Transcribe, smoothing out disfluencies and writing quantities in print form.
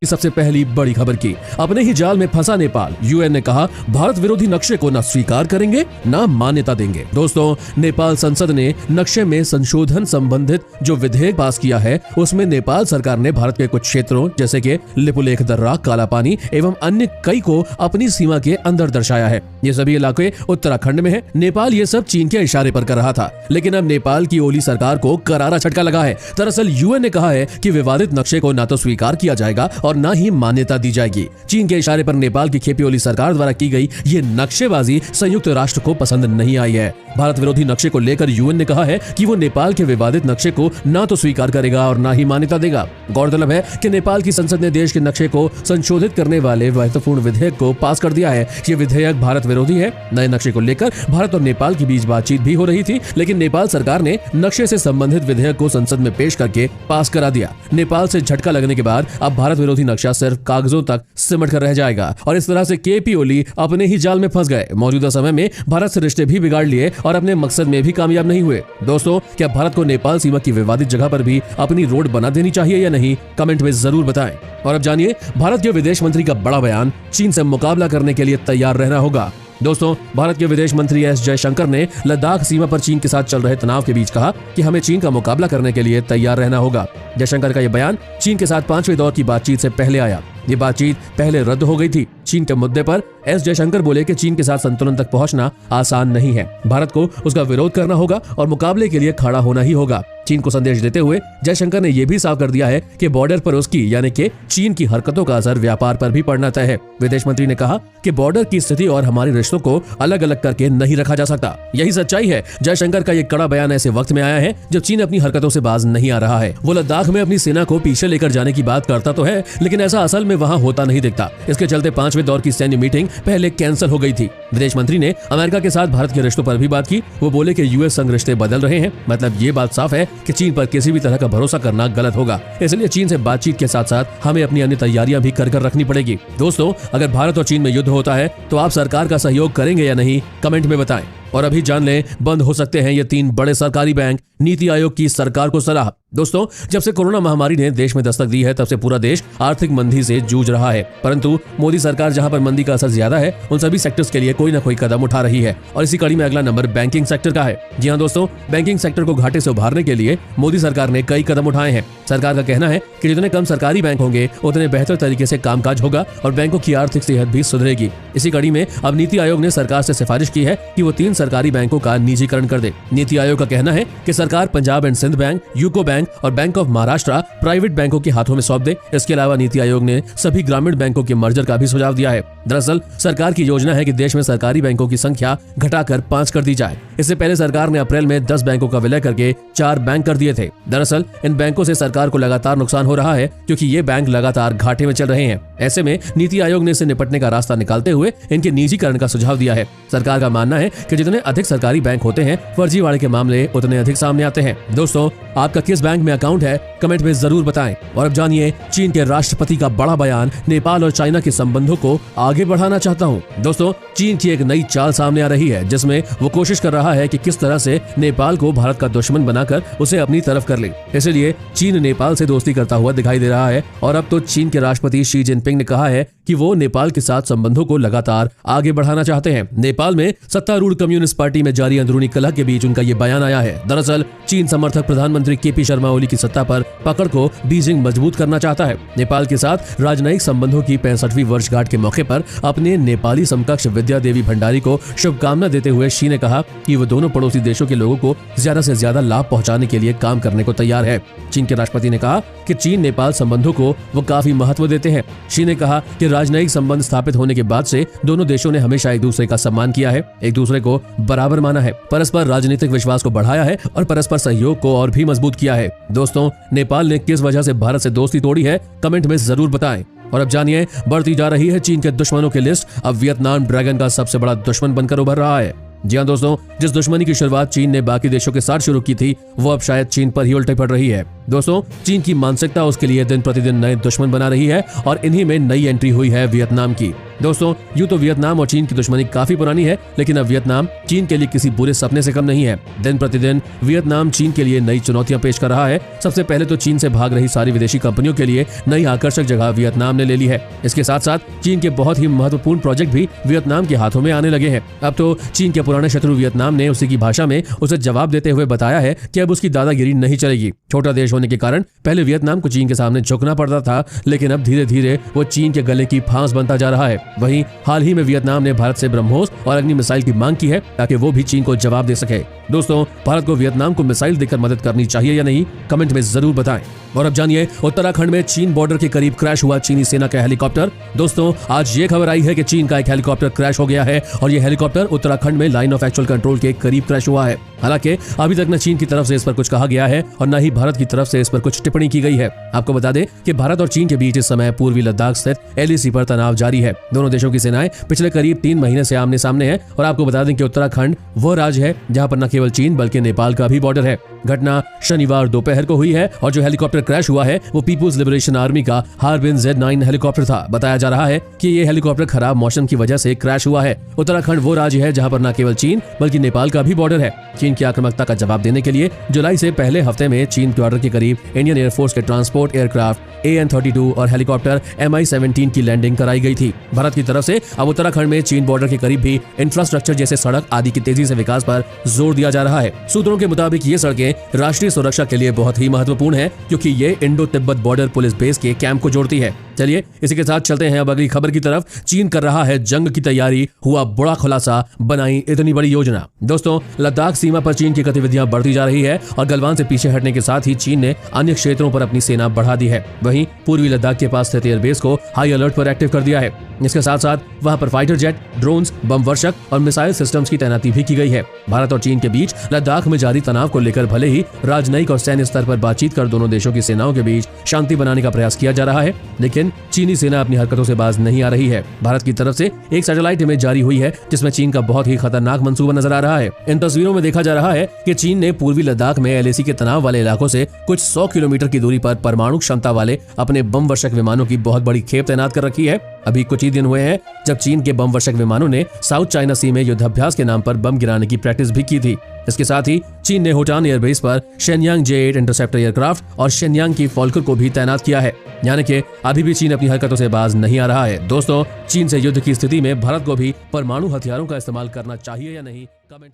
सबसे पहली बड़ी खबर की। अपने ही जाल में फंसा नेपाल, यूएन ने कहा भारत विरोधी नक्शे को न स्वीकार करेंगे न मान्यता देंगे। दोस्तों, नेपाल संसद ने नक्शे में संशोधन संबंधित जो विधेयक पास किया है उसमें नेपाल सरकार ने भारत के कुछ क्षेत्रों जैसे कि लिपुलेख दर्रा, काला पानी एवं अन्य कई को अपनी सीमा के अंदर दर्शाया है। ये सभी इलाके उत्तराखंड में है। नेपाल ये सब चीन के इशारे पर कर रहा था, लेकिन अब नेपाल की ओली सरकार को करारा झटका लगा है। दरअसल यूएन ने कहा है कि विवादित नक्शे को न तो स्वीकार किया जाएगा और न ही मान्यता दी जाएगी। चीन के इशारे पर नेपाल की खेपी ओली सरकार द्वारा की गई ये नक्शेबाजी संयुक्त राष्ट्र को पसंद नहीं आई है। भारत विरोधी नक्शे को लेकर यूएन ने कहा है कि वो नेपाल के विवादित नक्शे को न तो स्वीकार करेगा और न ही मान्यता देगा। गौरतलब है कि नेपाल की संसद ने देश के नक्शे को संशोधित करने वाले महत्वपूर्ण विधेयक को पास कर दिया है। ये विधेयक भारत विरोधी है। नए नक्शे को लेकर भारत और नेपाल के बीच बातचीत भी हो रही थी, लेकिन नेपाल सरकार ने नक्शे से संबंधित विधेयक को संसद में पेश करके पास करा दिया। नेपाल से झटका लगने के बाद अब भारत विरोधी नक्शा सिर्फ कागजों तक सिमट कर रह जाएगा और इस तरह से केपी ओली अपने ही जाल में फंस गए। मौजूदा समय में भारत से रिश्ते भी बिगाड़ लिए और अपने मकसद में भी कामयाब नहीं हुए। दोस्तों, क्या भारत को नेपाल सीमा की विवादित जगह पर भी अपनी रोड बना देनी चाहिए या नहीं? कमेंट में जरूर बताएं। और अब जानिए भारत के विदेश मंत्री का बड़ा बयान, चीन से मुकाबला करने के लिए तैयार रहना होगा। दोस्तों, भारत के विदेश मंत्री एस जयशंकर ने लद्दाख सीमा पर चीन के साथ चल रहे तनाव के बीच कहा कि हमें चीन का मुकाबला करने के लिए तैयार रहना होगा। जयशंकर का यह बयान चीन के साथ 5वें दौर की बातचीत से पहले आया। ये बातचीत पहले रद्द हो गई थी। चीन के मुद्दे पर एस जयशंकर बोले कि चीन के साथ संतुलन तक पहुंचना आसान नहीं है। भारत को उसका विरोध करना होगा और मुकाबले के लिए खड़ा होना ही होगा। चीन को संदेश देते हुए जयशंकर ने यह भी साफ कर दिया है कि बॉर्डर पर उसकी यानी कि चीन की हरकतों का असर व्यापार पर भी पड़ना तय है। विदेश मंत्री ने कहा कि बॉर्डर की स्थिति और हमारे रिश्तों को अलग अलग करके नहीं रखा जा सकता। यही सच्चाई है। जयशंकर का ये कड़ा बयान ऐसे वक्त में आया है जब चीन अपनी हरकतों से बाज नहीं आ रहा है। वो लद्दाख में अपनी सेना को पीछे लेकर जाने की बात करता तो है, लेकिन ऐसा असल में वहाँ होता नहीं दिखता। इसके चलते 5वें दौर की सैन्य मीटिंग पहले कैंसिल हो गई थी। विदेश मंत्री ने अमेरिका के साथ भारत के रिश्तों पर भी बात की। वो बोले कि यूएस संग रिश्ते बदल रहे हैं। मतलब ये बात साफ है कि चीन पर किसी भी तरह का भरोसा करना गलत होगा। इसलिए चीन से बातचीत के साथ साथ हमें अपनी अन्य तैयारियां भी कर रखनी पड़ेगी। दोस्तों, अगर भारत और चीन में युद्ध होता है तो आप सरकार का सहयोग करेंगे या नहीं? कमेंट में बताएं। और अभी जान लें, बंद हो सकते हैं ये 3 बड़े सरकारी बैंक। नीति आयोग की सरकार को सलाह। दोस्तों, जब से कोरोना महामारी ने देश में दस्तक दी है तब से पूरा देश आर्थिक मंदी से जूझ रहा है, परंतु मोदी सरकार जहां पर मंदी का असर ज्यादा है उन सभी सेक्टर्स के लिए कोई ना कोई कदम उठा रही है। और इसी कड़ी में अगला नंबर बैंकिंग सेक्टर का है। जी हां दोस्तों, बैंकिंग सेक्टर को घाटे से उभारने के लिए मोदी सरकार ने कई कदम उठाए हैं। सरकार का कहना है कि जितने कम सरकारी बैंक होंगे उतने बेहतर तरीके से कामकाज होगा और बैंकों की आर्थिक सेहत भी सुधरेगी। इसी कड़ी में अब नीति आयोग ने सरकार से सिफारिश की है कि वो 3 सरकारी बैंकों का निजीकरण कर दे। नीति आयोग का कहना है कि सरकार Punjab and Sindh bank, UCO bank और बैंक ऑफ महाराष्ट्र प्राइवेट बैंकों के हाथों में सौंप दे। इसके अलावा नीति आयोग ने सभी ग्रामीण बैंकों के मर्जर का भी सुझाव दिया है। दरअसल सरकार की योजना है कि देश में सरकारी बैंकों की संख्या घटाकर 5 कर दी जाए। इससे पहले सरकार ने अप्रैल में 10 बैंकों का विलय करके 4 बैंक कर दिए थे। दरअसल इन बैंकों से सरकार को लगातार नुकसान हो रहा है क्योंकि ये बैंक लगातार घाटे में चल रहे हैं। ऐसे में नीति आयोग ने इसे निपटने का रास्ता निकालते हुए इनके निजीकरण का सुझाव दिया है। सरकार का मानना है कि जितने अधिक सरकारी बैंक होते हैं, फर्जीवाड़े के मामले उतने अधिक सामने आते हैं। दोस्तों, आपका किस बैंक में अकाउंट है? कमेंट में जरूर बताएं। और अब जानिए चीन के राष्ट्रपति का बड़ा बयान, नेपाल और चाइना के संबंधों को आगे बढ़ाना चाहता हूं। दोस्तों, चीन की एक नई चाल सामने आ रही है जिसमें वो कोशिश कर रहा है कि किस तरह से नेपाल को भारत का दुश्मन बनाकर उसे अपनी तरफ कर ले। इसलिए चीन नेपाल से दोस्ती करता हुआ दिखाई दे रहा है और अब तो चीन के राष्ट्रपति शी जिनपिंग ने कहा है कि वो नेपाल के साथ संबंधों को लगातार आगे बढ़ाना चाहते हैं। नेपाल में सत्तारूढ़ कम्युनिस्ट पार्टी में जारी अंदरूनी कलह के बीच उनका ये बयान आया है। दरअसल चीन समर्थक प्रधानमंत्री केपी शर्मा ओली की सत्ता पर पकड़ को बीजिंग मजबूत करना चाहता है। नेपाल के साथ राजनयिक संबंधों की 65वीं वर्षगांठ के मौके पर अपने नेपाली समकक्ष विद्या देवी भंडारी को शुभकामना देते हुए शी ने कहा कि वो दोनों पड़ोसी देशों के लोगों को ज्यादा से ज्यादा लाभ पहुंचाने के लिए काम करने को तैयार है। चीन के राष्ट्रपति ने कहा कि चीन नेपाल संबंधों को वो काफी महत्व देते हैं। शी ने कहा कि राजनयिक संबंध स्थापित होने के बाद से दोनों देशों ने हमेशा एक दूसरे का सम्मान किया है, एक दूसरे को बराबर माना है, परस्पर राजनीतिक विश्वास को बढ़ाया है और परस्पर सहयोग को और भी मजबूत किया है। दोस्तों, नेपाल ने किस वजह से भारत से दोस्ती तोड़ी है? कमेंट में जरूर बताएं। और अब जानिए, बढ़ती जा रही है चीन के दुश्मनों की लिस्ट। अब वियतनाम ड्रैगन का सबसे बड़ा दुश्मन बनकर उभर रहा है। जी हाँ दोस्तों, जिस दुश्मनी की शुरुआत चीन ने बाकी देशों के साथ शुरू की थी वो अब शायद चीन पर ही उल्टे पड़ रही है। दोस्तों, चीन की मानसिकता उसके लिए दिन प्रतिदिन नए दुश्मन बना रही है और इन्हीं में नई एंट्री हुई है वियतनाम की। दोस्तों, यूं तो वियतनाम और चीन की दुश्मनी काफी पुरानी है, लेकिन अब वियतनाम चीन के लिए किसी बुरे सपने से कम नहीं है। दिन प्रतिदिन वियतनाम चीन के लिए नई चुनौतियां पेश कर रहा है। सबसे पहले तो चीन से भाग रही सारी विदेशी कंपनियों के लिए नई आकर्षक जगह वियतनाम ने ले ली है। इसके साथ साथ चीन के बहुत ही महत्वपूर्ण प्रोजेक्ट भी वियतनाम के हाथों में आने लगे हैं। अब तो चीन के पुराने शत्रु वियतनाम ने उसी की भाषा में उसे जवाब देते हुए बताया है कि अब उसकी दादागिरी नहीं चलेगी। छोटा देश होने के कारण पहले वियतनाम को चीन के सामने झुकना पड़ता था, लेकिन अब धीरे धीरे वो चीन के गले की फांस बनता जा रहा है। वहीं हाल ही में वियतनाम ने भारत से ब्रह्मोस और अग्नि मिसाइल की मांग की है ताकि वो भी चीन को जवाब दे सके। दोस्तों, भारत को वियतनाम को मिसाइल देकर मदद करनी चाहिए या नहीं, कमेंट में जरूर बताएं। और अब जानिए, उत्तराखंड में चीन बॉर्डर के करीब क्रैश हुआ चीनी सेना का हेलीकॉप्टर। दोस्तों, आज ये खबर आई है कि चीन का एक हेलीकॉप्टर क्रैश हो गया है और ये हेलीकॉप्टर उत्तराखंड में लाइन ऑफ एक्चुअल कंट्रोल के करीब क्रैश हुआ है। हालांकि अभी तक न चीन की तरफ से इस पर कुछ कहा गया है और न ही भारत की तरफ से इस पर कुछ टिप्पणी की गई है। आपको बता दें कि भारत और चीन के बीच इस समय पूर्वी लद्दाख स्थित LAC पर तनाव जारी है। दोनों देशों की सेनाएं पिछले करीब 3 महीने से आमने सामने हैं और आपको बता दें कि उत्तराखंड वह राज्य है जहां पर न केवल चीन बल्कि नेपाल का भी बॉर्डर है। घटना शनिवार दोपहर को हुई है और जो हेलीकॉप्टर क्रैश हुआ है वो पीपुल्स लिबरेशन आर्मी का हार्बिन Z9 हेलीकॉप्टर था। बताया जा रहा है कि ये हेलीकॉप्टर खराब मौसम की वजह से क्रैश हुआ है। उत्तराखंड वो राज्य है जहां पर न केवल चीन बल्कि नेपाल का भी बॉर्डर है। चीन की आक्रामकता का जवाब देने के लिए जुलाई से पहले हफ्ते में चीन के बॉर्डर के करीब इंडियन एयरफोर्स के ट्रांसपोर्ट एयरक्राफ्ट AN-32 और हेलीकॉप्टर Mi-17 की लैंडिंग कराई गई थी। भारत की तरफ से अब उत्तराखंड में चीन बॉर्डर के करीब भी इंफ्रास्ट्रक्चर जैसे सड़क आदि की तेजी से विकास पर जोर दिया जा रहा है। सूत्रों के मुताबिक ये सड़कें राष्ट्रीय सुरक्षा के लिए बहुत ही महत्वपूर्ण है, क्योंकि ये Indo Tibet border police base के कैंप को जोड़ती है। चलिए इसी के साथ चलते हैं अब अगली खबर की तरफ। चीन कर रहा है जंग की तैयारी, हुआ बड़ा खुलासा, बनाई इतनी बड़ी योजना। दोस्तों, लद्दाख सीमा पर चीन की गतिविधियां बढ़ती जा रही है और गलवान से पीछे हटने के साथ ही चीन ने अन्य क्षेत्रों पर अपनी सेना बढ़ा दी है। वहीं पूर्वी लद्दाख के पास स्थित एयरबेस को हाई अलर्ट पर एक्टिव कर दिया है। इसके साथ साथ वहां पर फाइटर जेट, ड्रोन्स, बम वर्षक और मिसाइल सिस्टम्स की तैनाती भी की गई है। भारत और चीन के बीच लद्दाख में जारी तनाव को लेकर भले ही राजनयिक और सैन्य स्तर पर बातचीत कर दोनों देशों की सेनाओं के बीच शांति बनाने का प्रयास किया जा रहा है, लेकिन चीनी सेना अपनी हरकतों से बाज नहीं आ रही है। भारत की तरफ से एक सैटेलाइट इमेज जारी हुई है जिसमें चीन का बहुत ही खतरनाक मंसूबा नजर आ रहा है। इन तस्वीरों में देखा जा रहा है कि चीन ने पूर्वी लद्दाख में LAC के तनाव वाले इलाकों से कुछ 100 किलोमीटर की दूरी पर परमाणु क्षमता वाले अपने बम वर्षक विमानों की बहुत बड़ी खेप तैनात कर रखी है। अभी कुछ ही दिन हुए हैं जब चीन के बम वर्षक विमानों ने साउथ चाइना सी में युद्धाभ्यास के नाम पर बम गिराने की प्रैक्टिस भी की थी। इसके साथ ही चीन ने होटान एयरबेस पर शेनयांग J-8 इंटरसेप्टर एयरक्राफ्ट और शेनयांग की फॉल्कर को भी तैनात किया है। यानी कि अभी भी चीन अपनी हरकतों से बाज नहीं आ रहा है। दोस्तों, चीन से युद्ध की स्थिति में भारत को भी परमाणु हथियारों का इस्तेमाल करना चाहिए या नहीं, कमेंट में